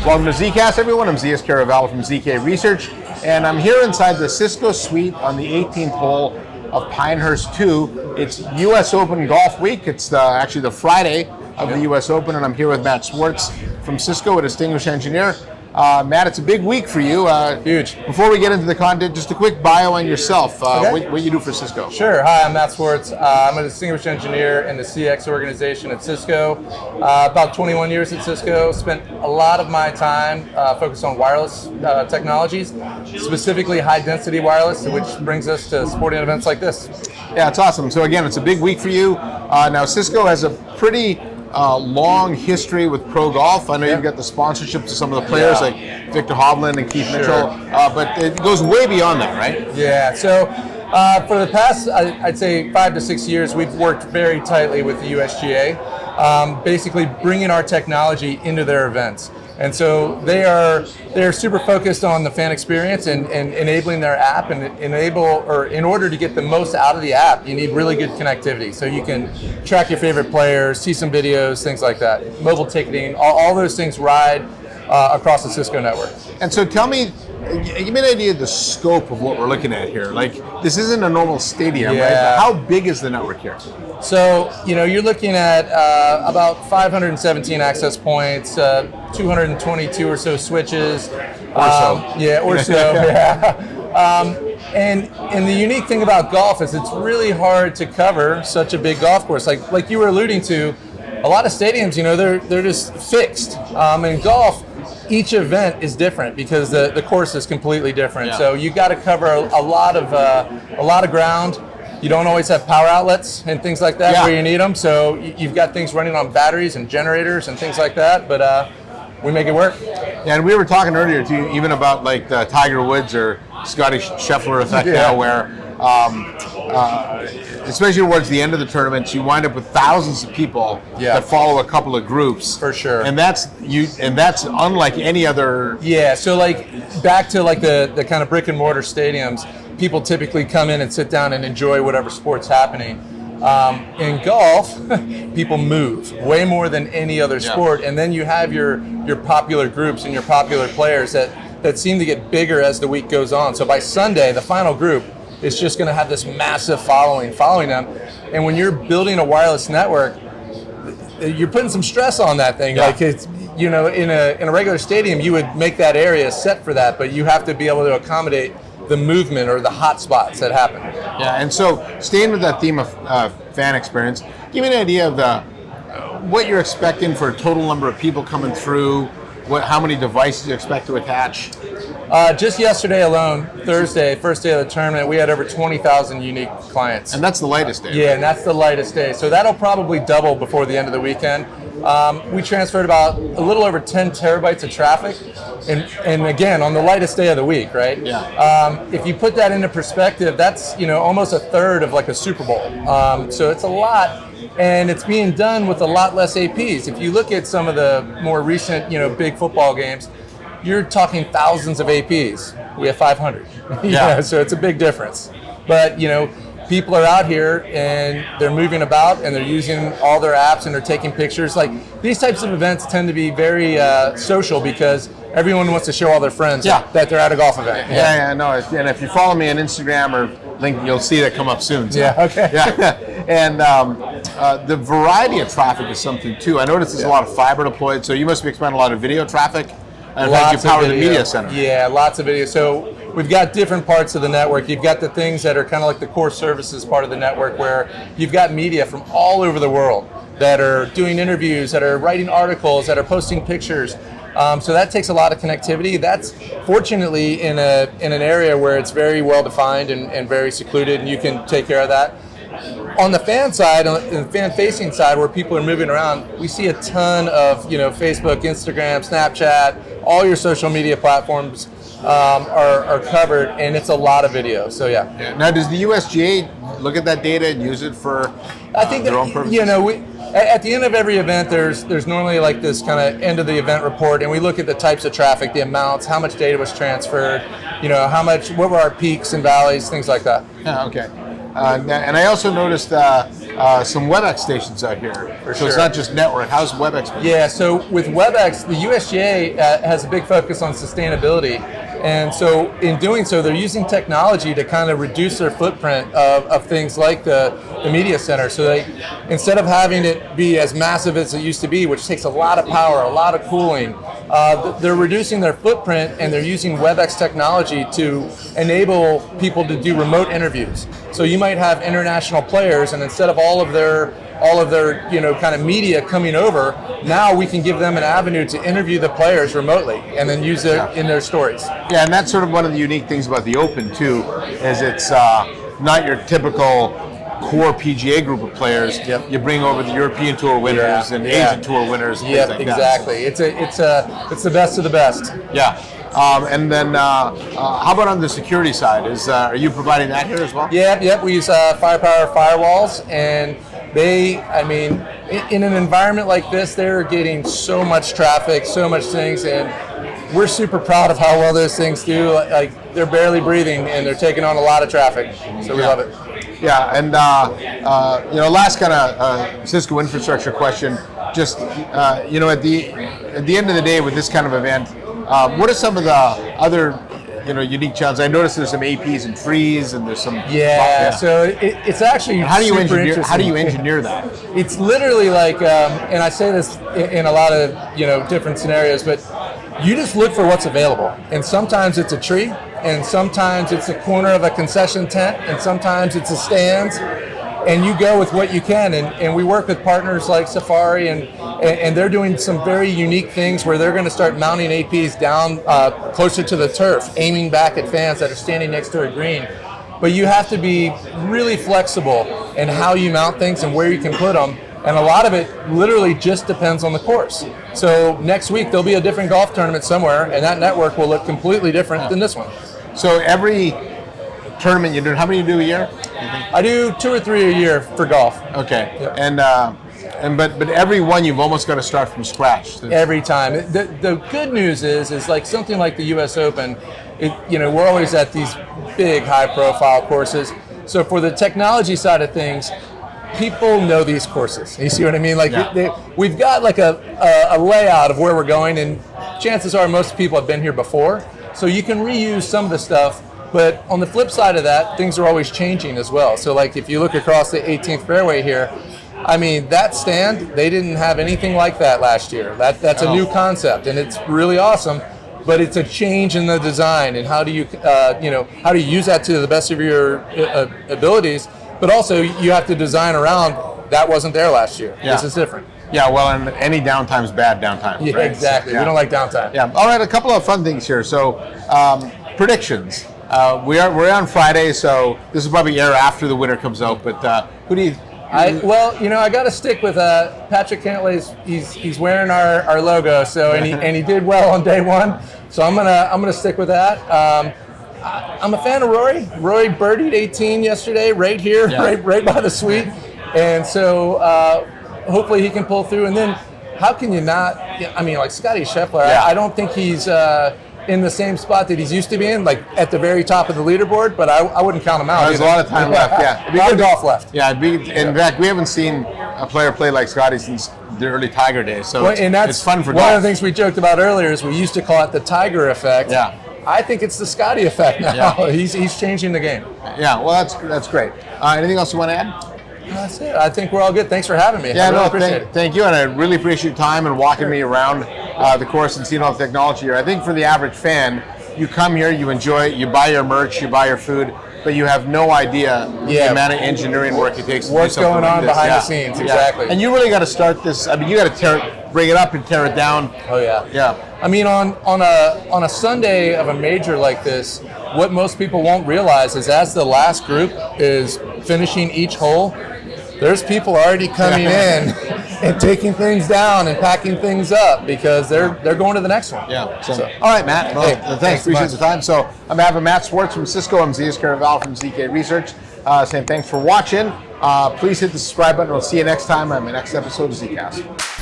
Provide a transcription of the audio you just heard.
Welcome to ZKast, everyone. I'm Zeus Caravallo from ZK Research, and I'm here inside the Cisco suite on the 18th hole of Pinehurst 2. It's US Open Golf Week. It's actually the Friday of the US Open, and I'm here with Matt Swartz from Cisco, a distinguished engineer. Matt, it's a big week for you. Huge. Before we get into the content, just a quick bio on yourself. What you do for Cisco. Sure. Hi, I'm Matt Swartz. I'm a distinguished engineer in the CX organization at Cisco. About 21 years at Cisco. Spent a lot of my time focused on wireless technologies, specifically high-density wireless, which brings us to sporting events like this. Yeah, it's awesome. So again, it's a big week for you. Now, Cisco has a pretty long history with pro golf. I know you've got the sponsorship to some of the players like Victor Hovland and Keith Mitchell, but it goes way beyond that, right? Yeah, so for the past, I'd say 5 to 6 years, we've worked very tightly with the USGA, basically bringing our technology into their events. And so they're super focused on the fan experience and enabling their app, and in order to get the most out of the app, you need really good connectivity. So you can track your favorite players, see some videos, things like that. Mobile ticketing, all those things ride across the Cisco network. And so tell me, give me an idea of the scope of what we're looking at here. Like, this isn't a normal stadium, right? But how big is the network here? So, you're looking at about 517 access points, 222 or so switches. And the unique thing about golf is it's really hard to cover such a big golf course. Like you were alluding to, a lot of stadiums, they're just fixed. In golf, each event is different because the course is completely different. So you got to cover a lot of ground. You don't always have power outlets and things like that where you need them. So you've got things running on batteries and generators and things like that. But we make it work. Yeah, and we were talking earlier too, even about like the Tiger Woods or Scotty Scheffler effect now, where especially towards the end of the tournaments, you wind up with thousands of people that follow a couple of groups. For sure. And that's unlike any other. Yeah. So back to the kind of brick and mortar stadiums, people typically come in and sit down and enjoy whatever sport's happening. In golf, people move way more than any other sport, and then you have your popular groups and your popular players that seem to get bigger as the week goes on. So by Sunday, the final group is just going to have this massive following them, and when you're building a wireless network, you're putting some stress on that thing. Like it's in a regular stadium, you would make that area set for that, but you have to be able to accommodate the movement or the hot spots that happen. Yeah, and so staying with that theme of fan experience, give me an idea of what you're expecting for a total number of people coming through, how many devices you expect to attach. Just yesterday alone, Thursday, first day of the tournament, we had over 20,000 unique clients. And that's the lightest day. Yeah, and that's the lightest day. So that'll probably double before the end of the weekend. We transferred about a little over 10 terabytes of traffic, and again, on the lightest day of the week, right? Yeah. If you put that into perspective, that's almost a third of like a Super Bowl. So it's a lot, and it's being done with a lot less APs. If you look at some of the more recent, big football games, you're talking thousands of APs. We have 500. So it's a big difference. But people are out here and they're moving about and they're using all their apps and they're taking pictures. Like, these types of events tend to be very social because everyone wants to show all their friends that they're at a golf event. Yeah, no. And if you follow me on Instagram or link, you'll see that come up soon. So. Yeah, okay. Yeah. And the variety of traffic is something too. I noticed there's a lot of fiber deployed, so you must be expecting a lot of video traffic. And you power the media center. Yeah, lots of video. So we've got different parts of the network. You've got the things that are kind of like the core services part of the network, where you've got media from all over the world that are doing interviews, that are writing articles, that are posting pictures. So that takes a lot of connectivity. That's fortunately in an area where it's very well defined and very secluded, and you can take care of that. On the fan side, on the fan-facing side, where people are moving around, we see a ton of Facebook, Instagram, Snapchat, all your social media platforms are covered, and it's a lot of video. So yeah. Now, does the USGA look at that data and use it for their own purposes? At the end of every event, there's normally like this kind of end of the event report, and we look at the types of traffic, the amounts, how much data was transferred, what were our peaks and valleys, things like that. Yeah, okay. And I also noticed some Webex stations out here. So sure. it's not just network. How's Webex? Yeah, so with Webex, the USGA has a big focus on sustainability. And so in doing so, they're using technology to kind of reduce their footprint of things like the media center. So they, instead of having it be as massive as it used to be, which takes a lot of power, a lot of cooling, they're reducing their footprint, and they're using Webex technology to enable people to do remote interviews. So you might have international players, and instead of all of their kind of media coming over, now we can give them an avenue to interview the players remotely and then use it in their stories. Yeah, and that's sort of one of the unique things about the Open too, is it's not your typical core PGA group of players. Yep. You bring over the European Tour winners and Asian Tour winners. And things like exactly. That. It's the best of the best. Yeah. And then how about on the security side? Are you providing that here as well? Yep. We use Firepower firewalls, and in an environment like this, they're getting so much traffic, so much things, and we're super proud of how well those things do. Like they're barely breathing, and they're taking on a lot of traffic, so we love it. Yeah, and last kind of Cisco infrastructure question. Just at the end of the day, with this kind of event, what are some of the other unique challenges? I noticed there's some APs and trees, and there's some. So it's actually how do you super engineer? How do you interesting. engineer that? It's literally like, and I say this in a lot of different scenarios, but you just look for what's available, and sometimes it's a tree, and sometimes it's a corner of a concession tent, and sometimes it's a stands, and you go with what you can. And we work with partners like Safari, and they're doing some very unique things where they're going to start mounting APs down closer to the turf, aiming back at fans that are standing next to a green. But you have to be really flexible in how you mount things and where you can put them. And a lot of it literally just depends on the course. So next week there'll be a different golf tournament somewhere, and that network will look completely different than this one. So every tournament you do, how many you do a year? I do 2 or 3 a year for golf. Okay. Yep. But every one you've almost got to start from scratch. Every time. The good news is like something like the US Open, we're always at these big high profile courses. So for the technology side of things, people know these courses. You see what I mean? Like we've got like a layout of where we're going, and chances are most people have been here before. So you can reuse some of the stuff, but on the flip side of that, things are always changing as well. So like if you look across the 18th fairway here, that stand, they didn't have anything like that last year. That's a new concept, and it's really awesome. But it's a change in the design, and how do you use that to the best of your abilities? But also, you have to design around that wasn't there last year. Yeah. This is different. Yeah, well, and any downtime's bad downtime. Yeah, right? exactly. So, We don't like downtime. Yeah. All right, a couple of fun things here. So, predictions. We're on Friday, so this will probably air after the winner comes out. But who do you? I got to stick with Patrick Cantlay's. He's wearing our logo, so and he did well on day one. So I'm gonna stick with that. I'm a fan of Rory. Rory birdied 18 yesterday, right here, right by the suite, and so hopefully he can pull through. And then how can you not? Like Scotty Scheffler, I don't think he's in the same spot that he's used to be in, like at the very top of the leaderboard. But I wouldn't count him out. There's a lot of time left. Yeah, a lot of golf left. Yeah, in fact, we haven't seen a player play like Scotty since the early Tiger days. So it's fun for golf. One of the things we joked about earlier is we used to call it the Tiger effect. Yeah. I think it's the Scotty effect now. Yeah. He's changing the game. Yeah, well, that's great. Anything else you want to add? That's it. I think we're all good. Thanks for having me. Yeah, I really appreciate it. Thank you, and I really appreciate your time and walking me around the course and seeing all the technology here. I think for the average fan, you come here, you enjoy it, you buy your merch, you buy your food, but you have no idea the amount of engineering work it takes to do something going like on this. behind the scenes. Exactly. And you really got to start this. You got to bring it up and tear it down. Oh yeah. Yeah. On a Sunday of a major like this, what most people won't realize is as the last group is finishing each hole, there's people already coming in and taking things down and packing things up because they're going to the next one. Yeah. So all right, Matt. Well, thanks. Appreciate the time. So I'm having Matt Swartz from Cisco. I'm ZKast from ZK Research. Saying thanks for watching. Please hit the subscribe button. We'll see you next time on my next episode of ZKast.